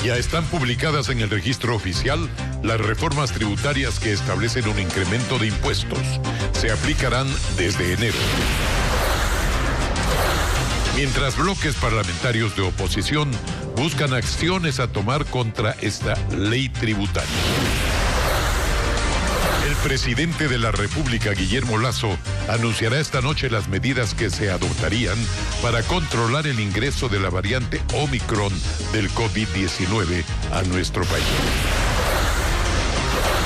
Ya están publicadas en el registro oficial las reformas tributarias que establecen un incremento de impuestos. Se aplicarán desde enero. Mientras bloques parlamentarios de oposición buscan acciones a tomar contra esta ley tributaria. El presidente de la República, Guillermo Lasso, anunciará esta noche las medidas que se adoptarían para controlar el ingreso de la variante Omicron del COVID-19 a nuestro país.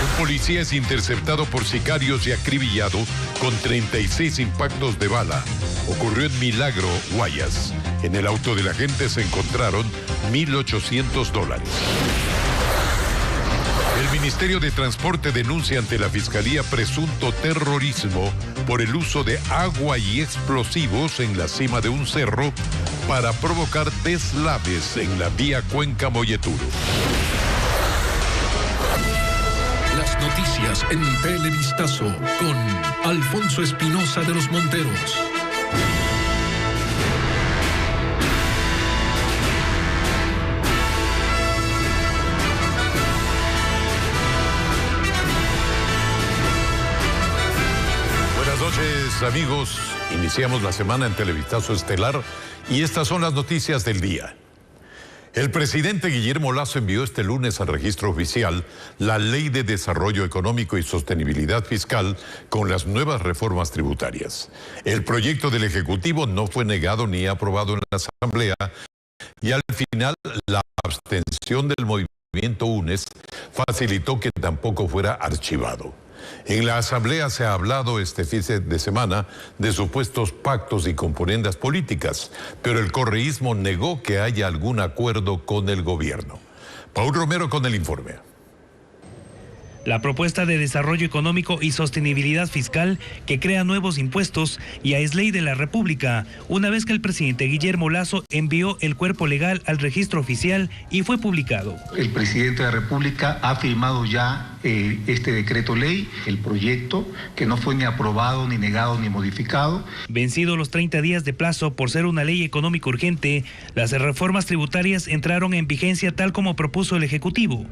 Un policía es interceptado por sicarios y acribillado con 36 impactos de bala. Ocurrió en Milagro, Guayas. En el auto del agente se encontraron $1,800. El Ministerio de Transporte denuncia ante la Fiscalía presunto terrorismo por el uso de agua y explosivos en la cima de un cerro para provocar deslaves en la vía Cuenca-Molleturo. Las noticias en Televistazo con Alfonso Espinosa de los Monteros. Amigos, iniciamos la semana en Televistazo Estelar y estas son las noticias del día. El presidente Guillermo Lasso envió este lunes al registro oficial la Ley de Desarrollo Económico y Sostenibilidad Fiscal con las nuevas reformas tributarias. El proyecto del Ejecutivo no fue negado ni aprobado en la Asamblea y al final la abstención del movimiento UNES facilitó que tampoco fuera archivado. En la Asamblea se ha hablado este fin de semana de supuestos pactos y componendas políticas, pero el correísmo negó que haya algún acuerdo con el gobierno. Paul Romero con el informe. La propuesta de desarrollo económico y sostenibilidad fiscal que crea nuevos impuestos ya es ley de la República, una vez que el presidente Guillermo Lasso envió el cuerpo legal al registro oficial y fue publicado. El presidente de la República ha firmado ya este decreto ley, el proyecto, que no fue ni aprobado, ni negado, ni modificado. Vencidos los 30 días de plazo por ser una ley económica urgente, las reformas tributarias entraron en vigencia tal como propuso el Ejecutivo.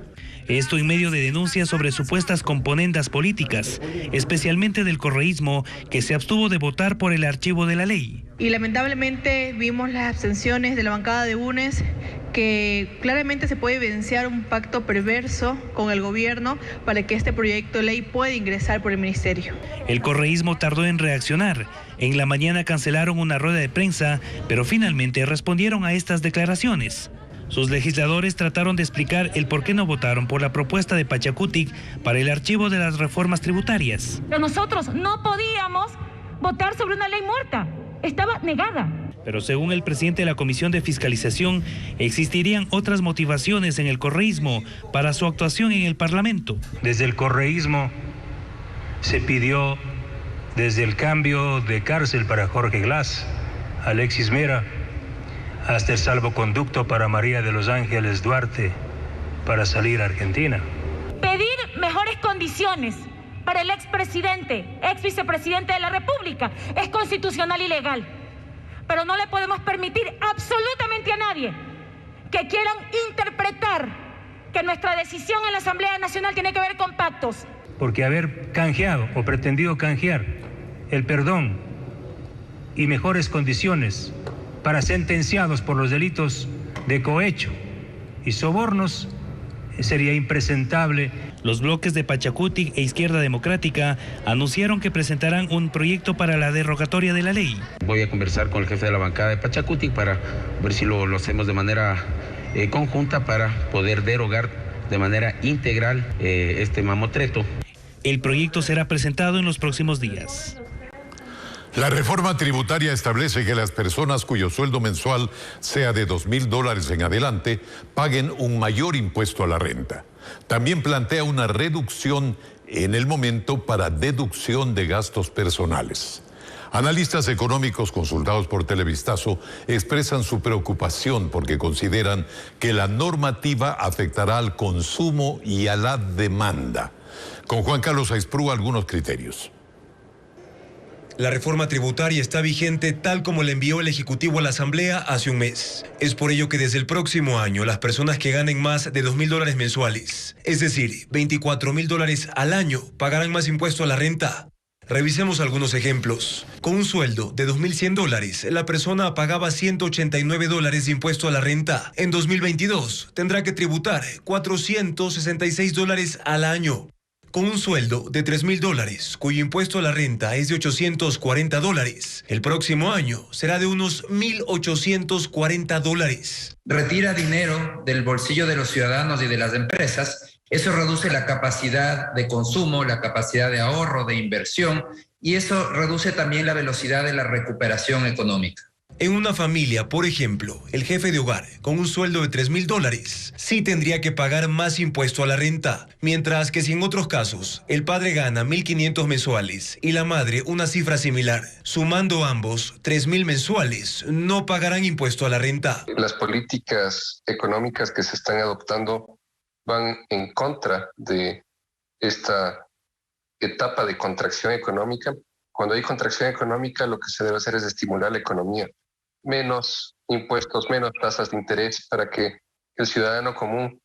Esto en medio de denuncias sobre supuestas componendas políticas, especialmente del correísmo, que se abstuvo de votar por el archivo de la ley. Y lamentablemente vimos las abstenciones de la bancada de UNES, que claramente se puede evidenciar un pacto perverso con el gobierno para que este proyecto de ley pueda ingresar por el ministerio. El correísmo tardó en reaccionar. En la mañana cancelaron una rueda de prensa, pero finalmente respondieron a estas declaraciones. Sus legisladores trataron de explicar el por qué no votaron por la propuesta de Pachacutic para el archivo de las reformas tributarias. Pero nosotros no podíamos votar sobre una ley muerta, estaba negada. Pero según el presidente de la Comisión de Fiscalización, existirían otras motivaciones en el correísmo para su actuación en el Parlamento. Desde el correísmo se pidió desde el cambio de cárcel para Jorge Glass, Alexis Mera, hasta el salvoconducto para María de los Ángeles Duarte para salir a Argentina. Pedir mejores condiciones para el expresidente, ex vicepresidente de la República es constitucional y legal, pero no le podemos permitir absolutamente a nadie que quieran interpretar que nuestra decisión en la Asamblea Nacional tiene que ver con pactos. Porque haber canjeado o pretendido canjear el perdón y mejores condiciones para sentenciados por los delitos de cohecho y sobornos sería impresentable. Los bloques de Pachacutic e Izquierda Democrática anunciaron que presentarán un proyecto para la derogatoria de la ley. Voy a conversar con el jefe de la bancada de Pachacutic para ver si lo hacemos de manera conjunta para poder derogar de manera integral este mamotreto. El proyecto será presentado en los próximos días. La reforma tributaria establece que las personas cuyo sueldo mensual sea de $2,000 en adelante paguen un mayor impuesto a la renta. También plantea una reducción en el momento para deducción de gastos personales. Analistas económicos consultados por Televistazo expresan su preocupación porque consideran que la normativa afectará al consumo y a la demanda. Con Juan Carlos Aisprú, algunos criterios. La reforma tributaria está vigente tal como le envió el Ejecutivo a la Asamblea hace un mes. Es por ello que desde el próximo año las personas que ganen más de $2.000 mensuales, es decir, $24.000 al año, pagarán más impuesto a la renta. Revisemos algunos ejemplos. Con un sueldo de $2.100, la persona pagaba $189 de impuesto a la renta. En 2022 tendrá que tributar $466 al año. Con un sueldo de $3.000, cuyo impuesto a la renta es de $840, el próximo año será de unos $1.840. Retira dinero del bolsillo de los ciudadanos y de las empresas. Eso reduce la capacidad de consumo, la capacidad de ahorro, de inversión, y eso reduce también la velocidad de la recuperación económica. En una familia, por ejemplo, el jefe de hogar, con un sueldo de $3.000, sí tendría que pagar más impuesto a la renta, mientras que si en otros casos el padre gana $1.500 mensuales y la madre una cifra similar, sumando ambos $3.000 mensuales, no pagarán impuesto a la renta. Las políticas económicas que se están adoptando van en contra de esta etapa de contracción económica. Cuando hay contracción económica, lo que se debe hacer es estimular la economía. Menos impuestos, menos tasas de interés para que el ciudadano común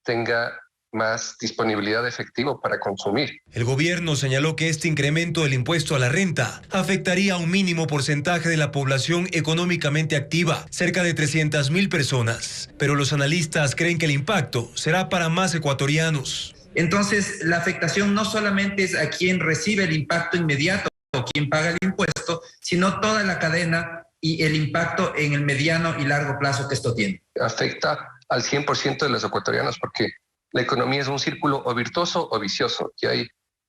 tenga más disponibilidad de efectivo para consumir. El gobierno señaló que este incremento del impuesto a la renta afectaría a un mínimo porcentaje de la población económicamente activa, cerca de 300.000 personas. Pero los analistas creen que el impacto será para más ecuatorianos. Entonces, la afectación no solamente es a quien recibe el impacto inmediato o quien paga el impuesto, sino toda la cadena y el impacto en el mediano y largo plazo que esto tiene. Afecta al 100% de los ecuatorianos porque la economía es un círculo o virtuoso o vicioso, y hay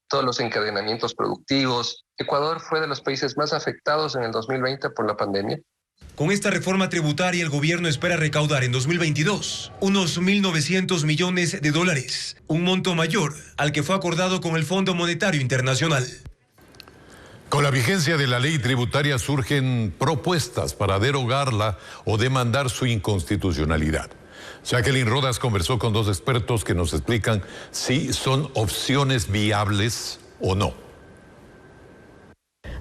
todos los encadenamientos productivos. Ecuador fue de los países más afectados en el 2020 por la pandemia. Con esta reforma tributaria, el gobierno espera recaudar en 2022 unos $1.900 millones, un monto mayor al que fue acordado con el Fondo Monetario Internacional. Con la vigencia de la ley tributaria surgen propuestas para derogarla o demandar su inconstitucionalidad. Jacqueline Rodas conversó con dos expertos que nos explican si son opciones viables o no.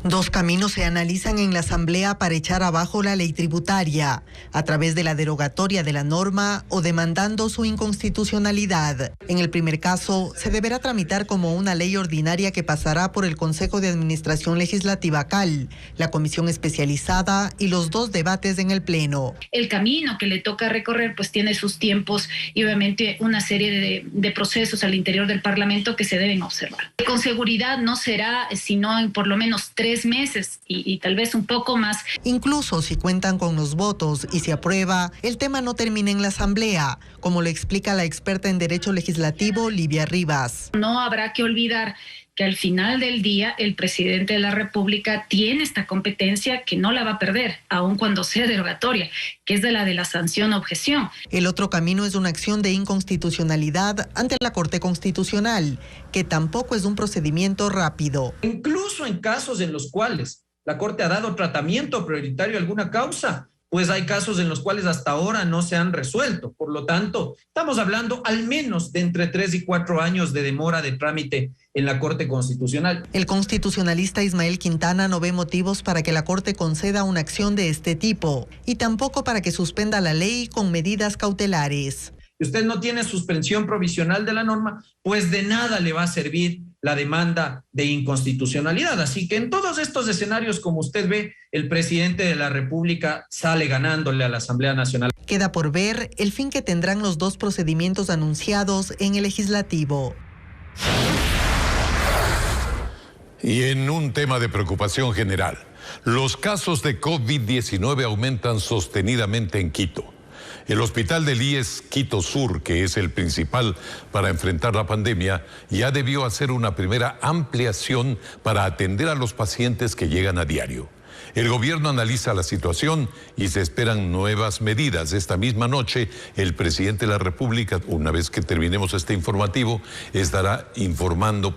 Dos caminos se analizan en la Asamblea para echar abajo la ley tributaria, a través de la derogatoria de la norma o demandando su inconstitucionalidad. En el primer caso, se deberá tramitar como una ley ordinaria que pasará por el Consejo de Administración Legislativa CAL, la comisión especializada y los dos debates en el Pleno. El camino que le toca recorrer pues tiene sus tiempos y obviamente una serie de procesos al interior del Parlamento que se deben observar. Con seguridad no será sino en por lo menos 3 meses y tal vez un poco más. Incluso si cuentan con los votos y se aprueba, el tema no termina en la Asamblea, como lo explica la experta en Derecho Legislativo, Livia Rivas. No habrá que olvidar que al final del día el presidente de la República tiene esta competencia que no la va a perder, aun cuando sea derogatoria, que es de la sanción-objeción. El otro camino es una acción de inconstitucionalidad ante la Corte Constitucional, que tampoco es un procedimiento rápido. Incluso en casos en los cuales la Corte ha dado tratamiento prioritario a alguna causa, pues hay casos en los cuales hasta ahora no se han resuelto. Por lo tanto, estamos hablando al menos de entre 3 y 4 años de demora de trámite en la Corte Constitucional. El constitucionalista Ismael Quintana no ve motivos para que la Corte conceda una acción de este tipo y tampoco para que suspenda la ley con medidas cautelares. Si usted no tiene suspensión provisional de la norma, pues de nada le va a servir la demanda de inconstitucionalidad. Así que en todos estos escenarios, como usted ve, el presidente de la República sale ganándole a la Asamblea Nacional. Queda por ver el fin que tendrán los dos procedimientos anunciados en el Legislativo. Y en un tema de preocupación general, los casos de COVID-19 aumentan sostenidamente en Quito. El hospital del IES Quito Sur, que es el principal para enfrentar la pandemia, ya debió hacer una primera ampliación para atender a los pacientes que llegan a diario. El gobierno analiza la situación y se esperan nuevas medidas. Esta misma noche, el presidente de la República, una vez que terminemos este informativo, estará informando,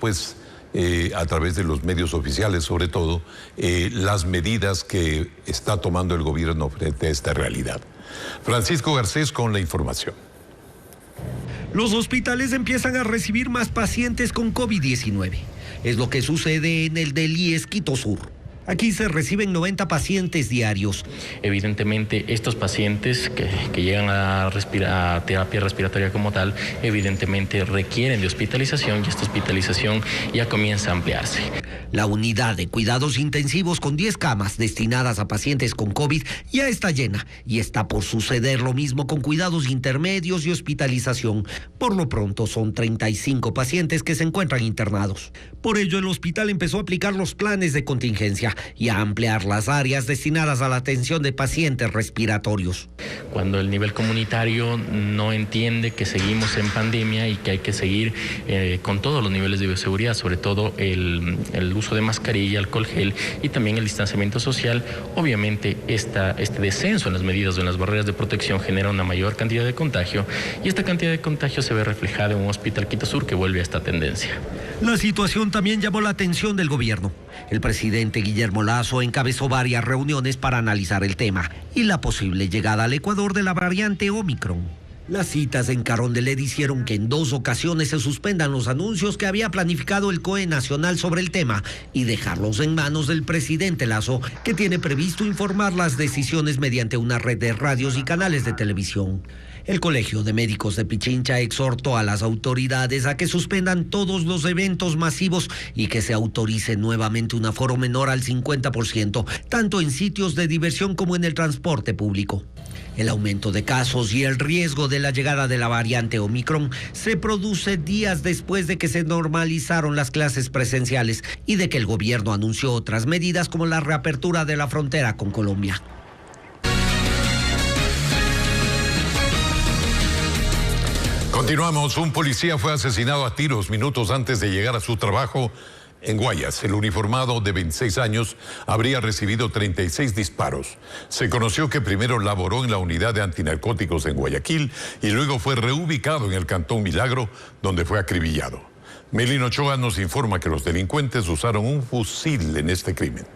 a través de los medios oficiales, sobre todo, las medidas que está tomando el gobierno frente a esta realidad. Francisco Garcés con la información. Los hospitales empiezan a recibir más pacientes con COVID-19. Es lo que sucede en el del IES Quito Sur. Aquí se reciben 90 pacientes diarios. Evidentemente, estos pacientes que llegan a terapia respiratoria como tal, evidentemente requieren de hospitalización y esta hospitalización ya comienza a ampliarse. La unidad de cuidados intensivos con 10 camas destinadas a pacientes con COVID ya está llena y está por suceder lo mismo con cuidados intermedios y hospitalización. Por lo pronto son 35 pacientes que se encuentran internados. Por ello el hospital empezó a aplicar los planes de contingencia y a ampliar las áreas destinadas a la atención de pacientes respiratorios. Cuando el nivel comunitario no entiende que seguimos en pandemia y que hay que seguir con todos los niveles de bioseguridad, sobre todo el uso de mascarilla, alcohol gel y también el distanciamiento social, obviamente este descenso en las medidas o en las barreras de protección genera una mayor cantidad de contagio y esta cantidad de contagio se ve reflejada en un hospital Quito Sur que vuelve a esta tendencia. La situación también llamó la atención del gobierno. El presidente Guillermo Lasso encabezó varias reuniones para analizar el tema y la posible llegada al Ecuador de la variante Omicron. Las citas en Carondelet hicieron que en 2 ocasiones se suspendan los anuncios que había planificado el COE Nacional sobre el tema y dejarlos en manos del presidente Lasso, que tiene previsto informar las decisiones mediante una red de radios y canales de televisión. El Colegio de Médicos de Pichincha exhortó a las autoridades a que suspendan todos los eventos masivos y que se autorice nuevamente un aforo menor al 50%, tanto en sitios de diversión como en el transporte público. El aumento de casos y el riesgo de la llegada de la variante Omicron se produce días después de que se normalizaron las clases presenciales y de que el gobierno anunció otras medidas como la reapertura de la frontera con Colombia. Continuamos. Un policía fue asesinado a tiros minutos antes de llegar a su trabajo en Guayas. El uniformado de 26 años habría recibido 36 disparos. Se conoció que primero laboró en la unidad de antinarcóticos en Guayaquil y luego fue reubicado en el Cantón Milagro, donde fue acribillado. Melino Ochoa nos informa que los delincuentes usaron un fusil en este crimen.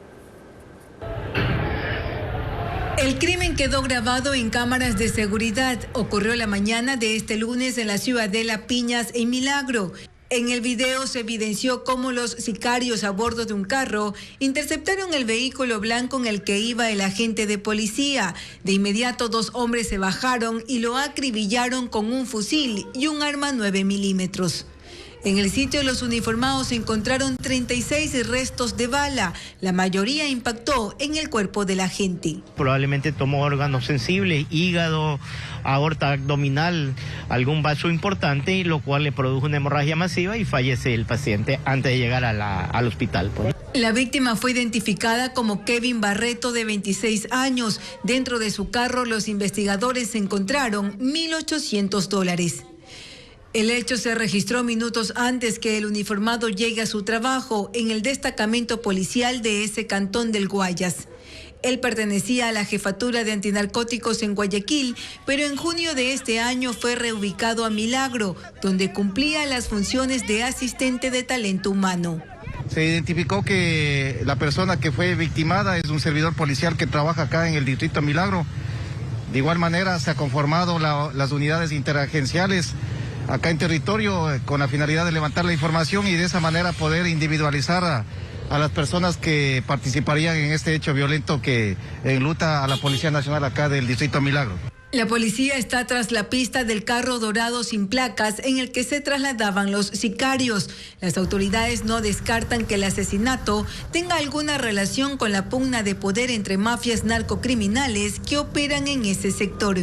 El crimen quedó grabado en cámaras de seguridad. Ocurrió la mañana de este lunes en la Ciudadela Piñas, en Milagro. En el video se evidenció cómo los sicarios a bordo de un carro interceptaron el vehículo blanco en el que iba el agente de policía. De inmediato 2 hombres se bajaron y lo acribillaron con un fusil y un arma 9 milímetros. En el sitio los uniformados encontraron 36 restos de bala. La mayoría impactó en el cuerpo del agente. Probablemente tomó órganos sensibles, hígado, aorta abdominal, algún vaso importante, lo cual le produjo una hemorragia masiva y fallece el paciente antes de llegar al hospital. La víctima fue identificada como Kevin Barreto, de 26 años. Dentro de su carro, los investigadores encontraron $1,800. El hecho se registró minutos antes que el uniformado llegue a su trabajo en el destacamento policial de ese cantón del Guayas. Él pertenecía a la jefatura de antinarcóticos en Guayaquil, pero en junio de este año fue reubicado a Milagro, donde cumplía las funciones de asistente de talento humano. Se identificó que la persona que fue victimada es un servidor policial que trabaja acá en el distrito Milagro. De igual manera se ha conformado las unidades interagenciales acá en territorio con la finalidad de levantar la información y de esa manera poder individualizar a las personas que participarían en este hecho violento que enluta a la Policía Nacional acá del distrito Milagro. La policía está tras la pista del carro dorado sin placas en el que se trasladaban los sicarios. Las autoridades no descartan que el asesinato tenga alguna relación con la pugna de poder entre mafias narcocriminales que operan en ese sector.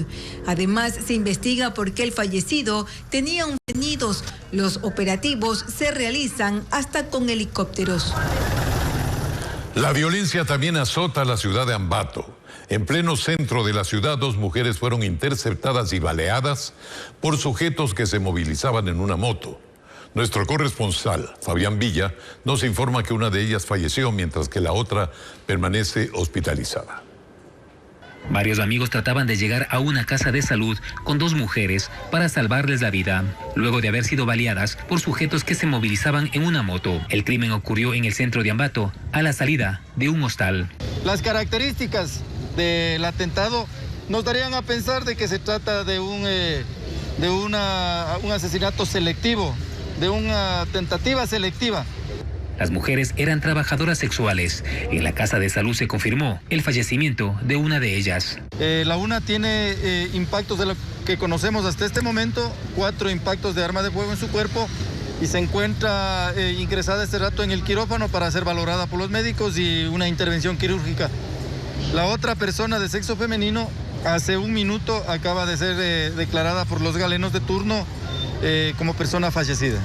Además, se investiga por qué el fallecido tenía un detenidos. Los operativos se realizan hasta con helicópteros. La violencia también azota a la ciudad de Ambato. En pleno centro de la ciudad, 2 mujeres fueron interceptadas y baleadas por sujetos que se movilizaban en una moto. Nuestro corresponsal, Fabián Villa, nos informa que una de ellas falleció mientras que la otra permanece hospitalizada. Varios amigos trataban de llegar a una casa de salud con 2 mujeres para salvarles la vida, luego de haber sido baleadas por sujetos que se movilizaban en una moto. El crimen ocurrió en el centro de Ambato, a la salida de un hostal. Las características del atentado nos darían a pensar de que se trata de un asesinato selectivo, de una tentativa selectiva. Las mujeres eran trabajadoras sexuales. En la casa de salud se confirmó el fallecimiento de una de ellas. La una tiene impactos de lo que conocemos hasta este momento, 4 impactos de arma de fuego en su cuerpo y se encuentra ingresada este rato en el quirófano para ser valorada por los médicos y una intervención quirúrgica. La otra persona de sexo femenino hace un minuto acaba de ser declarada por los galenos de turno como persona fallecida.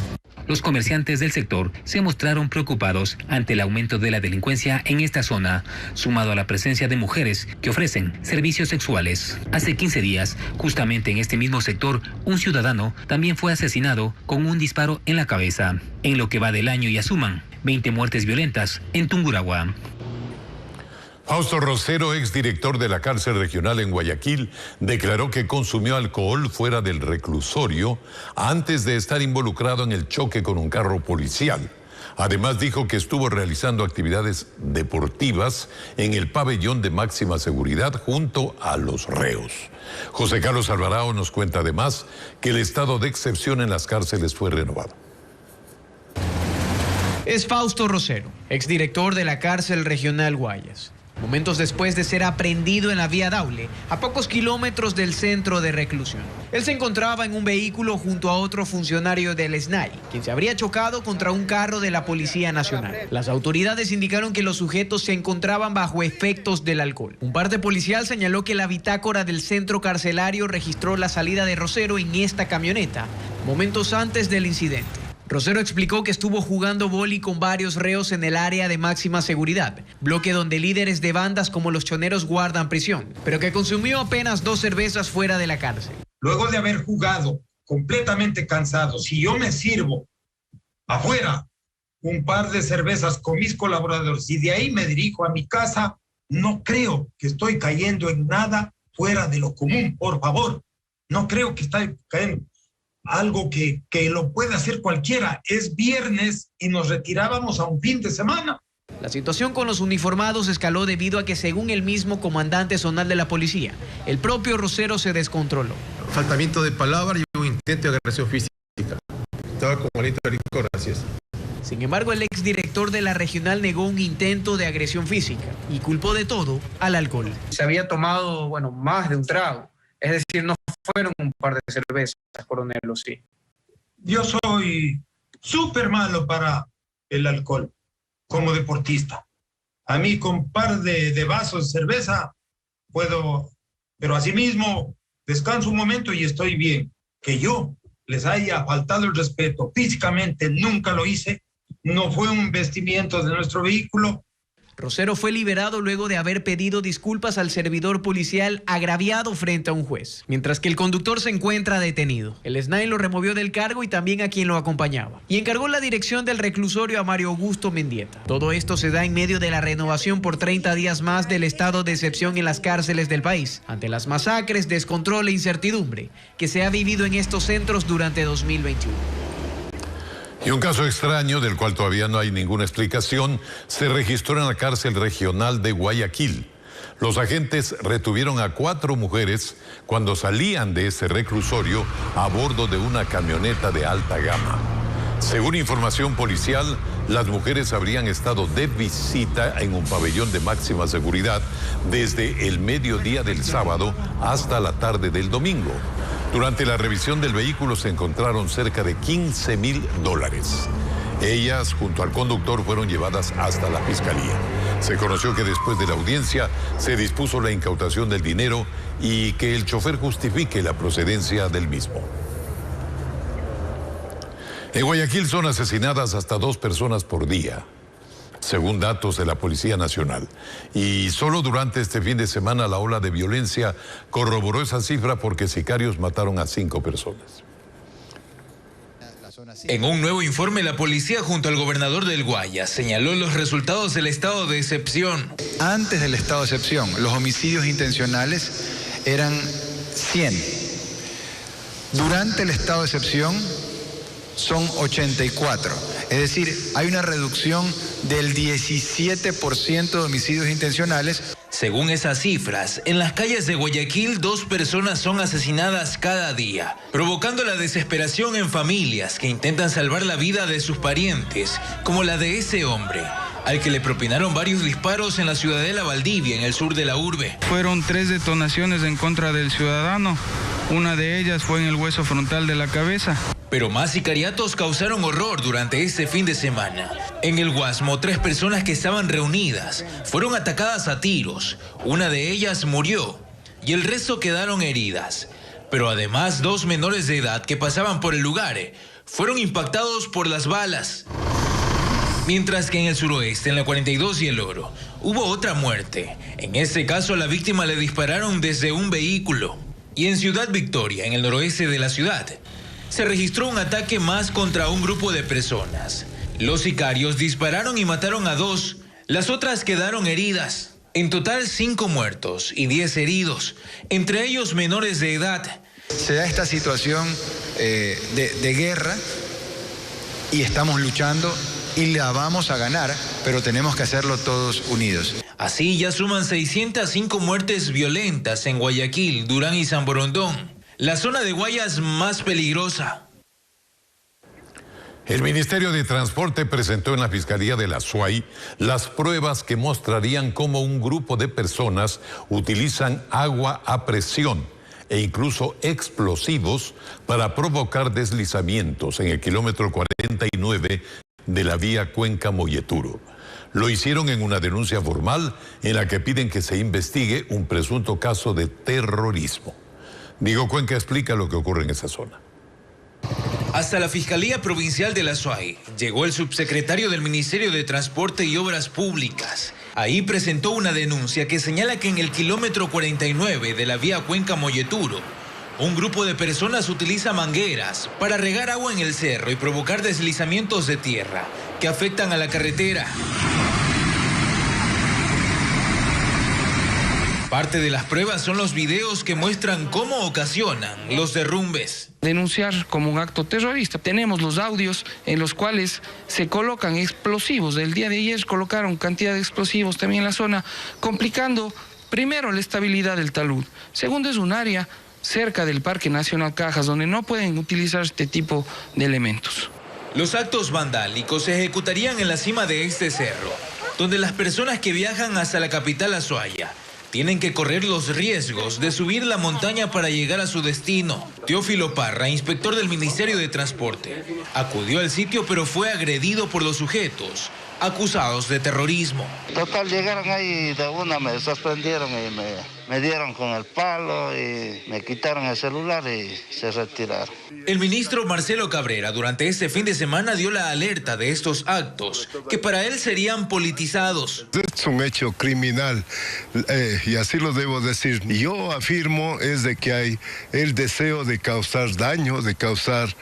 Los comerciantes del sector se mostraron preocupados ante el aumento de la delincuencia en esta zona, sumado a la presencia de mujeres que ofrecen servicios sexuales. Hace 15 días, justamente en este mismo sector, un ciudadano también fue asesinado con un disparo en la cabeza. En lo que va del año ya suman 20 muertes violentas en Tungurahua. Fausto Rosero, exdirector de la cárcel regional en Guayaquil, declaró que consumió alcohol fuera del reclusorio antes de estar involucrado en el choque con un carro policial. Además dijo que estuvo realizando actividades deportivas en el pabellón de máxima seguridad junto a los reos. José Carlos Alvarado nos cuenta además que el estado de excepción en las cárceles fue renovado. Es Fausto Rosero, exdirector de la cárcel regional Guayas. Momentos después de ser aprehendido en la vía Daule, a pocos kilómetros del centro de reclusión. Él se encontraba en un vehículo junto a otro funcionario del SNAI, quien se habría chocado contra un carro de la Policía Nacional. Las autoridades indicaron que los sujetos se encontraban bajo efectos del alcohol. Un parte policial señaló que la bitácora del centro carcelario registró la salida de Rosero en esta camioneta, momentos antes del incidente. Rosero explicó que estuvo jugando vóley con varios reos en el área de máxima seguridad, bloque donde líderes de bandas como los choneros guardan prisión, pero que consumió apenas 2 cervezas fuera de la cárcel. Luego de haber jugado completamente cansado, si yo me sirvo afuera un par de cervezas con mis colaboradores y de ahí me dirijo a mi casa, no creo que estoy cayendo en nada fuera de lo común, por favor. No creo que estoy cayendo algo que lo puede hacer cualquiera. Es viernes y nos retirábamos a un fin de semana. La situación con los uniformados escaló debido a que, según el mismo comandante zonal de la policía, el propio Rosero se descontroló. Faltamiento de palabra y un intento de agresión física. Estaba con malito de licor, así es. Sin embargo, el exdirector de la regional negó un intento de agresión física y culpó de todo al alcohol. Se había tomado, más de un trago. Es decir, no fueron un par de cervezas, coronel, sí. Yo soy súper malo para el alcohol, como deportista. A mí con un par de vasos de cerveza puedo, pero asimismo descanso un momento y estoy bien. Que yo les haya faltado el respeto físicamente, nunca lo hice. No fue un vestimiento de nuestro vehículo. Rosero fue liberado luego de haber pedido disculpas al servidor policial agraviado frente a un juez, mientras que el conductor se encuentra detenido. El SNAI lo removió del cargo y también a quien lo acompañaba, y encargó la dirección del reclusorio a Mario Augusto Mendieta. Todo esto se da en medio de la renovación por 30 días más del estado de excepción en las cárceles del país, ante las masacres, descontrol e incertidumbre que se ha vivido en estos centros durante 2021. Y un caso extraño, del cual todavía no hay ninguna explicación, se registró en la cárcel regional de Guayaquil. Los agentes retuvieron a 4 mujeres cuando salían de ese reclusorio a bordo de una camioneta de alta gama. Según información policial, las mujeres habrían estado de visita en un pabellón de máxima seguridad desde el mediodía del sábado hasta la tarde del domingo. Durante la revisión del vehículo se encontraron cerca de $15,000. Ellas, junto al conductor, fueron llevadas hasta la fiscalía. Se conoció que después de la audiencia se dispuso la incautación del dinero y que el chofer justifique la procedencia del mismo. En Guayaquil son asesinadas hasta 2 personas por día, según datos de la Policía Nacional. Y solo durante este fin de semana la ola de violencia corroboró esa cifra porque sicarios mataron a 5 personas. En un nuevo informe, la policía junto al gobernador del Guayas señaló los resultados del estado de excepción. Antes del estado de excepción, los homicidios intencionales eran 100. Durante el estado de excepción son 84. Es decir, hay una reducción del 17% de homicidios intencionales. Según esas cifras, en las calles de Guayaquil 2 personas son asesinadas cada día, provocando la desesperación en familias que intentan salvar la vida de sus parientes, como la de ese hombre, al que le propinaron varios disparos en la ciudadela Valdivia, en el sur de la urbe. Fueron 3 detonaciones en contra del ciudadano. Una de ellas fue en el hueso frontal de la cabeza. Pero más sicariatos causaron horror durante este fin de semana. En el Guasmo, 3 personas que estaban reunidas fueron atacadas a tiros. Una de ellas murió y el resto quedaron heridas. Pero además 2 menores de edad que pasaban por el lugar fueron impactados por las balas. Mientras que en el suroeste, en la 42 y el Oro, hubo otra muerte. En este caso, a la víctima le dispararon desde un vehículo. Y en Ciudad Victoria, en el noroeste de la ciudad, se registró un ataque más contra un grupo de personas. Los sicarios dispararon y mataron a 2. Las otras quedaron heridas. En total 5 muertos y 10 heridos, entre ellos menores de edad. Se da esta situación de guerra y estamos luchando y la vamos a ganar, pero tenemos que hacerlo todos unidos. Así ya suman 605 muertes violentas en Guayaquil, Durán y San Borondón, la zona de Guayas más peligrosa. El Ministerio de Transporte presentó en la Fiscalía de la SUAY las pruebas que mostrarían cómo un grupo de personas utilizan agua a presión e incluso explosivos para provocar deslizamientos en el kilómetro 49 de la vía Cuenca-Molleturo. Lo hicieron en una denuncia formal en la que piden que se investigue un presunto caso de terrorismo. Diego Cuenca explica lo que ocurre en esa zona. Hasta la Fiscalía Provincial de la SUAY llegó el subsecretario del Ministerio de Transporte y Obras Públicas. Ahí presentó una denuncia que señala que en el kilómetro 49 de la vía Cuenca-Molleturo, un grupo de personas utiliza mangueras para regar agua en el cerro y provocar deslizamientos de tierra que afectan a la carretera. Parte de las pruebas son los videos que muestran cómo ocasionan los derrumbes. Denunciar como un acto terrorista. Tenemos los audios en los cuales se colocan explosivos. El día de ayer colocaron cantidad de explosivos también en la zona, complicando primero la estabilidad del talud. Segundo, es un área cerca del Parque Nacional Cajas donde no pueden utilizar este tipo de elementos. Los actos vandálicos se ejecutarían en la cima de este cerro, donde las personas que viajan hasta la capital Azuaya tienen que correr los riesgos de subir la montaña para llegar a su destino. Teófilo Parra, inspector del Ministerio de Transporte, acudió al sitio pero fue agredido por los sujetos acusados de terrorismo. Total, llegaron ahí de una, me sorprendieron y me dieron con el palo y me quitaron el celular y se retiraron. El ministro Marcelo Cabrera durante este fin de semana dio la alerta de estos actos que para él serían politizados. Es un hecho criminal y así lo debo decir. Yo afirmo es de que hay el deseo de causar daño, de causar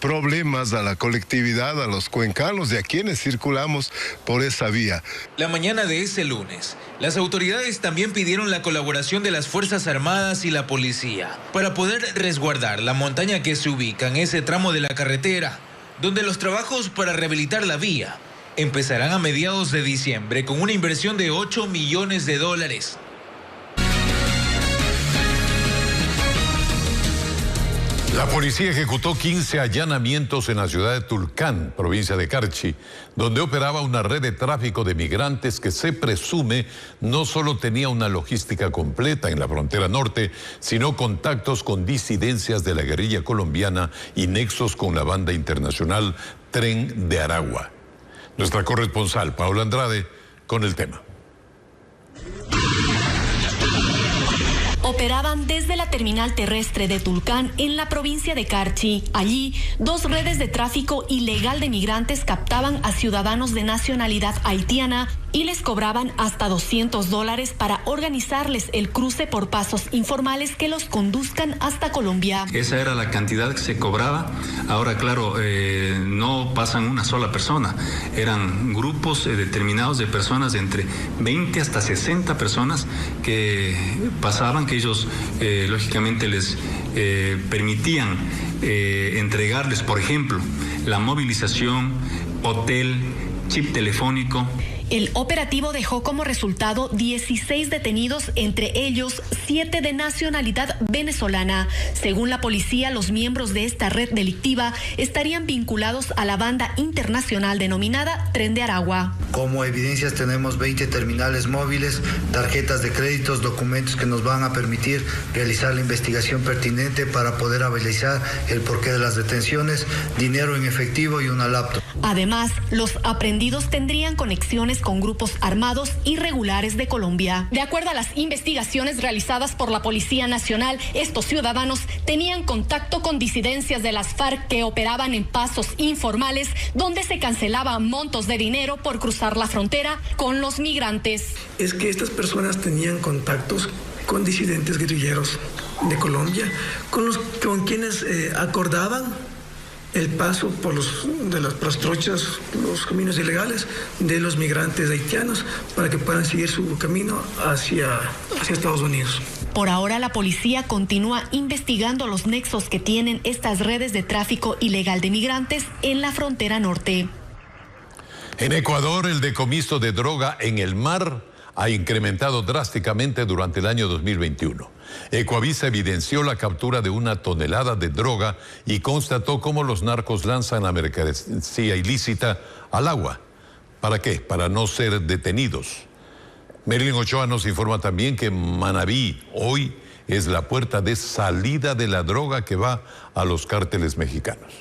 problemas a la colectividad, a los cuencanos y a quienes circulamos por esa vía. La mañana de ese lunes, las autoridades también pidieron la colaboración de las Fuerzas Armadas y la policía para poder resguardar la montaña que se ubica en ese tramo de la carretera, donde los trabajos para rehabilitar la vía empezarán a mediados de diciembre con una inversión de $8 millones. La policía ejecutó 15 allanamientos en la ciudad de Tulcán, provincia de Carchi, donde operaba una red de tráfico de migrantes que se presume no solo tenía una logística completa en la frontera norte, sino contactos con disidencias de la guerrilla colombiana y nexos con la banda internacional Tren de Aragua. Nuestra corresponsal, Paula Andrade, con el tema. Operaban desde la terminal terrestre de Tulcán en la provincia de Carchi. Allí, 2 redes de tráfico ilegal de migrantes captaban a ciudadanos de nacionalidad haitiana y les cobraban hasta $200 para organizarles el cruce por pasos informales que los conduzcan hasta Colombia. Esa era la cantidad que se cobraba. Ahora, claro, no pasan una sola persona. Eran grupos determinados de personas, de entre 20 hasta 60 personas que pasaban, que ellos lógicamente les permitían entregarles, por ejemplo, la movilización, hotel, chip telefónico. El operativo dejó como resultado 16 detenidos, entre ellos 7 de nacionalidad venezolana. Según la policía, los miembros de esta red delictiva estarían vinculados a la banda internacional denominada Tren de Aragua. Como evidencias tenemos 20 terminales móviles, tarjetas de créditos, documentos que nos van a permitir realizar la investigación pertinente para poder analizar el porqué de las detenciones, dinero en efectivo y una laptop. Además, los aprendidos tendrían conexiones con grupos armados irregulares de Colombia. De acuerdo a las investigaciones realizadas por la Policía Nacional, estos ciudadanos tenían contacto con disidencias de las FARC que operaban en pasos informales donde se cancelaban montos de dinero por cruzar la frontera con los migrantes. Es que estas personas tenían contactos con disidentes guerrilleros de Colombia, con quienes acordaban el paso por las trochas, los caminos ilegales de los migrantes haitianos para que puedan seguir su camino hacia Estados Unidos. Por ahora, la policía continúa investigando los nexos que tienen estas redes de tráfico ilegal de migrantes en la frontera norte. En Ecuador, el decomiso de droga en el mar ha incrementado drásticamente durante el año 2021. Ecuavisa evidenció la captura de 1 tonelada de droga y constató cómo los narcos lanzan la mercancía ilícita al agua. ¿Para qué? Para no ser detenidos. Marilyn Ochoa nos informa también que Manabí hoy es la puerta de salida de la droga que va a los cárteles mexicanos.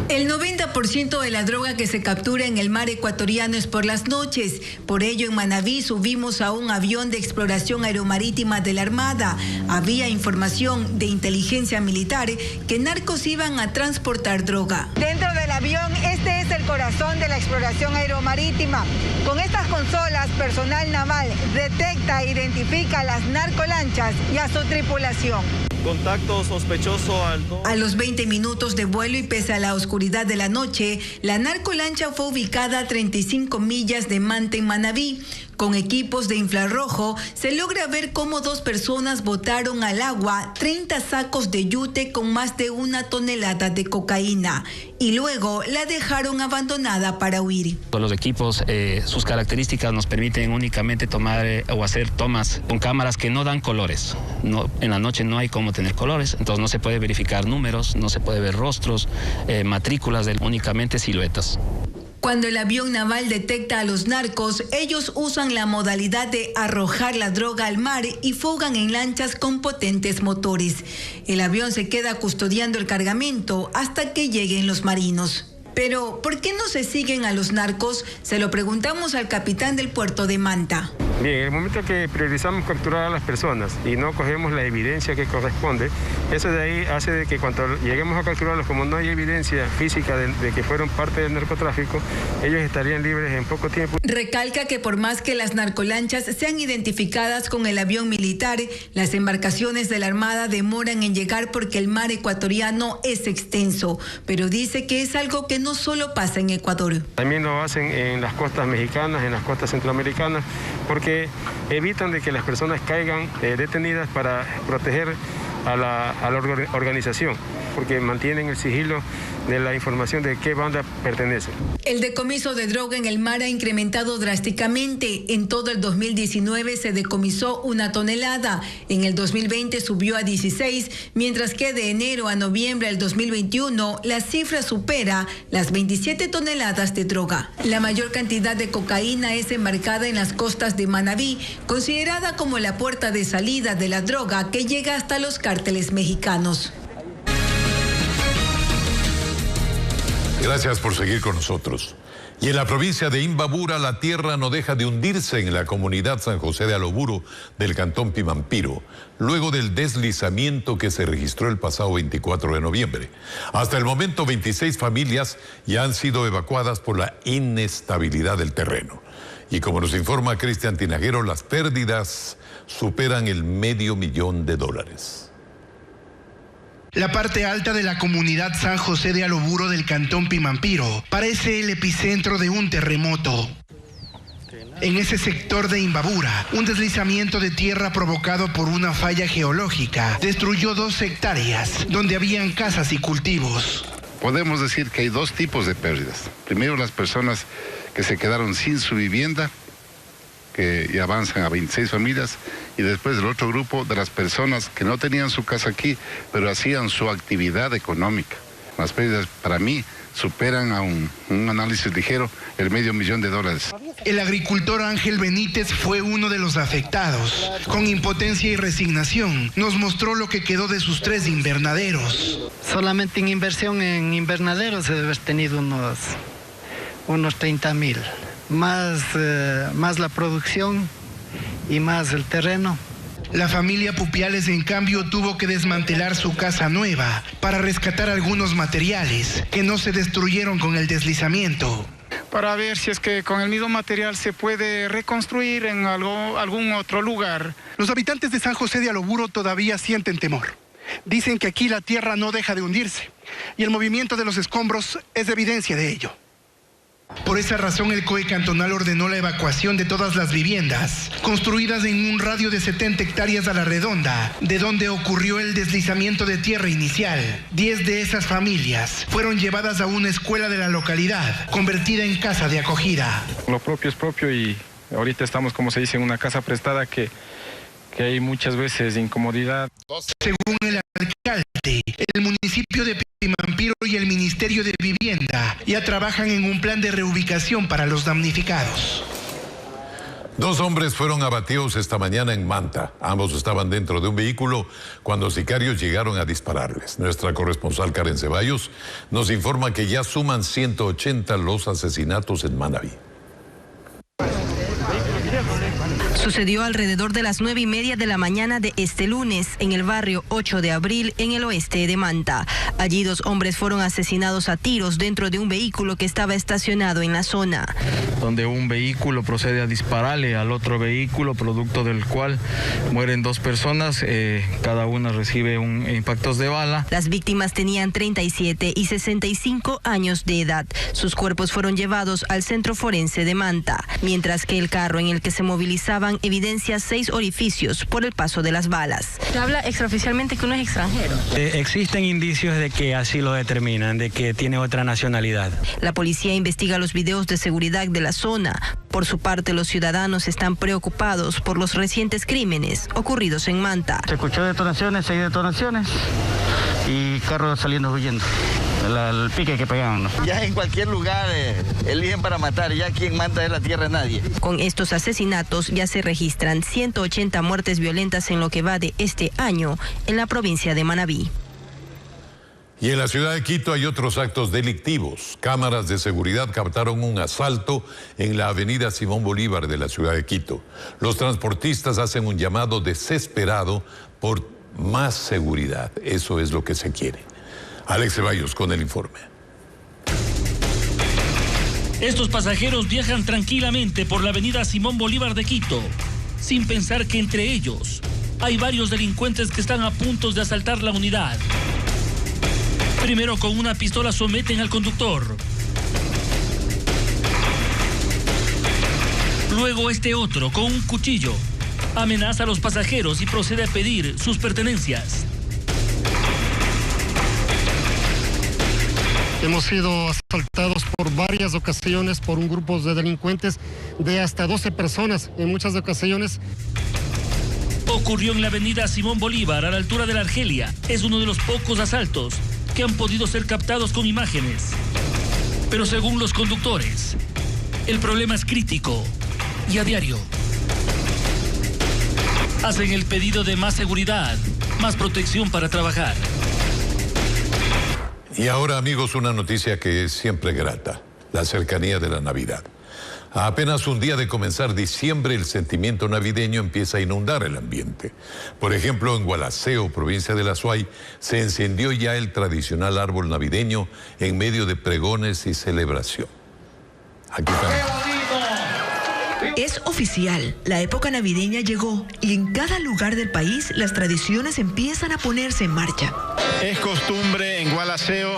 El 90% de la droga que se captura en el mar ecuatoriano es por las noches. Por ello, en Manabí subimos a un avión de exploración aeromarítima de la Armada. Había información de inteligencia militar que narcos iban a transportar droga. Dentro del avión, este es el corazón de la exploración aeromarítima. Con estas consolas, personal naval detecta e identifica a las narcolanchas y a su tripulación. Contacto sospechoso alto. A los 20 minutos de vuelo y pese a la oscuridad de la noche, la narcolancha fue ubicada a 35 millas de Manta en Manabí. Con equipos de infrarrojo se logra ver cómo 2 personas botaron al agua 30 sacos de yute con más de 1 tonelada de cocaína y luego la dejaron abandonada para huir. Los equipos, sus características nos permiten únicamente tomar o hacer tomas con cámaras que no dan colores. En la noche no hay cómo tener colores, entonces no se puede verificar números, no se puede ver rostros, matrículas, únicamente siluetas. Cuando el avión naval detecta a los narcos, ellos usan la modalidad de arrojar la droga al mar y fugan en lanchas con potentes motores. El avión se queda custodiando el cargamento hasta que lleguen los marinos. Pero, ¿por qué no se siguen a los narcos? Se lo preguntamos al capitán del puerto de Manta. Bien, en el momento que priorizamos capturar a las personas y no cogemos la evidencia que corresponde, eso de ahí hace de que cuando lleguemos a capturarlos, como no hay evidencia física de que fueron parte del narcotráfico, ellos estarían libres en poco tiempo. Recalca que por más que las narcolanchas sean identificadas con el avión militar, las embarcaciones de la Armada demoran en llegar porque el mar ecuatoriano es extenso, pero dice que es algo que no solo pasa en Ecuador. También lo hacen en las costas mexicanas, en las costas centroamericanas, porque evitan de que las personas caigan detenidas para proteger a la organización, porque mantienen el sigilo de la información de qué banda pertenece. El decomiso de droga en el mar ha incrementado drásticamente. En todo el 2019 se decomisó 1 tonelada. En el 2020 subió a 16, mientras que de enero a noviembre del 2021 la cifra supera las 27 toneladas de droga. La mayor cantidad de cocaína es embarcada en las costas de Manabí, considerada como la puerta de salida de la droga que llega hasta los cárteles mexicanos. Gracias por seguir con nosotros. Y en la provincia de Imbabura, la tierra no deja de hundirse en la comunidad San José de Aloburo del cantón Pimampiro, luego del deslizamiento que se registró el pasado 24 de noviembre. Hasta el momento, 26 familias ya han sido evacuadas por la inestabilidad del terreno. Y como nos informa Cristian Tinajero, las pérdidas superan el $500,000. La parte alta de la comunidad San José de Aloburo del cantón Pimampiro parece el epicentro de un terremoto. En ese sector de Imbabura, un deslizamiento de tierra provocado por una falla geológica destruyó 2 hectáreas, donde habían casas y cultivos. Podemos decir que hay 2 tipos de pérdidas. Primero, las personas que se quedaron sin su vivienda, que avanzan a 26 familias, y después el otro grupo de las personas que no tenían su casa aquí, pero hacían su actividad económica. Las pérdidas para mí superan a un análisis ligero el $500,000. El agricultor Ángel Benítez fue uno de los afectados. Con impotencia y resignación nos mostró lo que quedó de sus 3 invernaderos. Solamente en inversión en invernaderos se debe haber tenido unos 30,000. Más la producción y más el terreno. La familia Pupiales, en cambio, tuvo que desmantelar su casa nueva para rescatar algunos materiales que no se destruyeron con el deslizamiento. Para ver si es que con el mismo material se puede reconstruir en algún otro lugar. Los habitantes de San José de Aloburo todavía sienten temor. Dicen que aquí la tierra no deja de hundirse y el movimiento de los escombros es evidencia de ello. Por esa razón, el COE cantonal ordenó la evacuación de todas las viviendas construidas en un radio de 70 hectáreas a la redonda, de donde ocurrió el deslizamiento de tierra inicial. 10 de esas familias fueron llevadas a una escuela de la localidad, convertida en casa de acogida. Lo propio es propio y ahorita estamos, como se dice, en una casa prestada que hay muchas veces incomodidad. Según el alcalde, el municipio de Pimampiro y el Ministerio de Vivienda ya trabajan en un plan de reubicación para los damnificados. 2 hombres fueron abatidos esta mañana en Manta. Ambos estaban dentro de un vehículo cuando sicarios llegaron a dispararles. Nuestra corresponsal Karen Ceballos nos informa que ya suman 180 los asesinatos en Manabí. Sucedió alrededor de las 9:30 de la mañana de este lunes en el barrio 8 de abril en el oeste de Manta. Allí 2 hombres fueron asesinados a tiros dentro de un vehículo que estaba estacionado en la zona. Donde un vehículo procede a dispararle al otro vehículo, producto del cual mueren 2 personas, cada una recibe impactos de bala. Las víctimas tenían 37 y 65 años de edad. Sus cuerpos fueron llevados al centro forense de Manta, mientras que el carro en el que se movilizaban evidencia 6 orificios por el paso de las balas. Se habla extraoficialmente que uno es extranjero. Existen indicios de que así lo determinan, de que tiene otra nacionalidad. La policía investiga los videos de seguridad de la zona. Por su parte, los ciudadanos están preocupados por los recientes crímenes ocurridos en Manta. Se escuchó detonaciones, 6 detonaciones y carros saliendo huyendo. El pique que pegaban, ¿no? Ya en cualquier lugar eligen para matar, ya aquí en Manta es la tierra de nadie. Con estos asesinatos ya se registran 180 muertes violentas en lo que va de este año en la provincia de Manabí. Y en la ciudad de Quito hay otros actos delictivos. Cámaras de seguridad captaron un asalto en la avenida Simón Bolívar de la ciudad de Quito. Los transportistas hacen un llamado desesperado por más seguridad. Eso es lo que se quiere. Alex Ceballos con el informe. Estos pasajeros viajan tranquilamente por la avenida Simón Bolívar de Quito, sin pensar que entre ellos hay varios delincuentes que están a punto de asaltar la unidad. Primero con una pistola someten al conductor. Luego este otro con un cuchillo amenaza a los pasajeros y procede a pedir sus pertenencias. Hemos sido asaltados por varias ocasiones por un grupo de delincuentes de hasta 12 personas en muchas ocasiones. Ocurrió en la avenida Simón Bolívar, a la altura de la Argelia. Es uno de los pocos asaltos que han podido ser captados con imágenes. Pero según los conductores, el problema es crítico y a diario. Hacen el pedido de más seguridad, más protección para trabajar. Y ahora, amigos, una noticia que es siempre grata: la cercanía de la Navidad. A apenas un día de comenzar diciembre, el sentimiento navideño empieza a inundar el ambiente. Por ejemplo, en Gualaceo, provincia de La Suay, se encendió ya el tradicional árbol navideño en medio de pregones y celebración. Aquí está. Es oficial, la época navideña llegó y en cada lugar del país las tradiciones empiezan a ponerse en marcha. Es costumbre en Gualaceo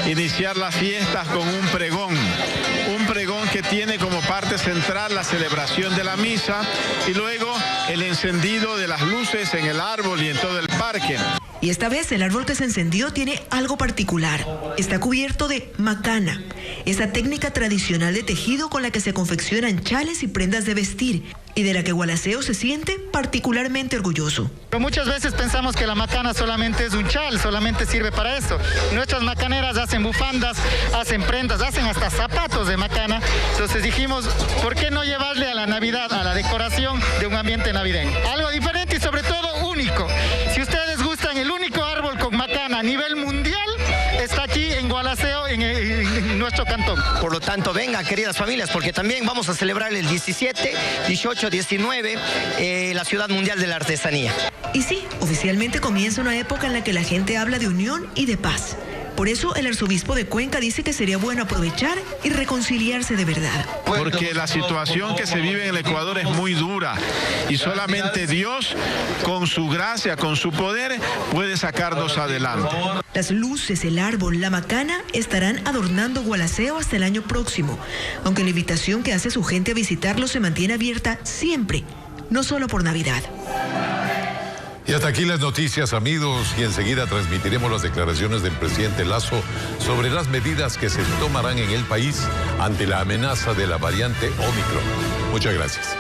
iniciar las fiestas con un pregón que tiene como parte central la celebración de la misa y luego el encendido de las luces en el árbol y en todo el parque. Y esta vez el árbol que se encendió tiene algo particular. Está cubierto de macana, esa técnica tradicional de tejido con la que se confeccionan chales y prendas de vestir, y de la que Gualaceo se siente particularmente orgulloso. Pero muchas veces pensamos que la macana solamente es un chal, solamente sirve para eso. Nuestras macaneras hacen bufandas, hacen prendas, hacen hasta zapatos de macana. Entonces dijimos, ¿por qué no llevarle a la Navidad, a la decoración de un ambiente navideño? Algo diferente y sobre todo único. Si ustedes gustan, el único árbol con macana a nivel mundial está aquí en Gualaceo, en nuestro cantón. Por lo tanto, vengan, queridas familias, porque también vamos a celebrar el 17, 18, 19, la Ciudad Mundial de la Artesanía. Y sí, oficialmente comienza una época en la que la gente habla de unión y de paz. Por eso el arzobispo de Cuenca dice que sería bueno aprovechar y reconciliarse de verdad. Porque la situación que se vive en el Ecuador es muy dura y solamente Dios, con su gracia, con su poder, puede sacarnos adelante. Las luces, el árbol, la macana estarán adornando Gualaceo hasta el año próximo, aunque la invitación que hace su gente a visitarlo se mantiene abierta siempre, no solo por Navidad. Y hasta aquí las noticias, amigos, y enseguida transmitiremos las declaraciones del presidente Lasso sobre las medidas que se tomarán en el país ante la amenaza de la variante Omicron. Muchas gracias.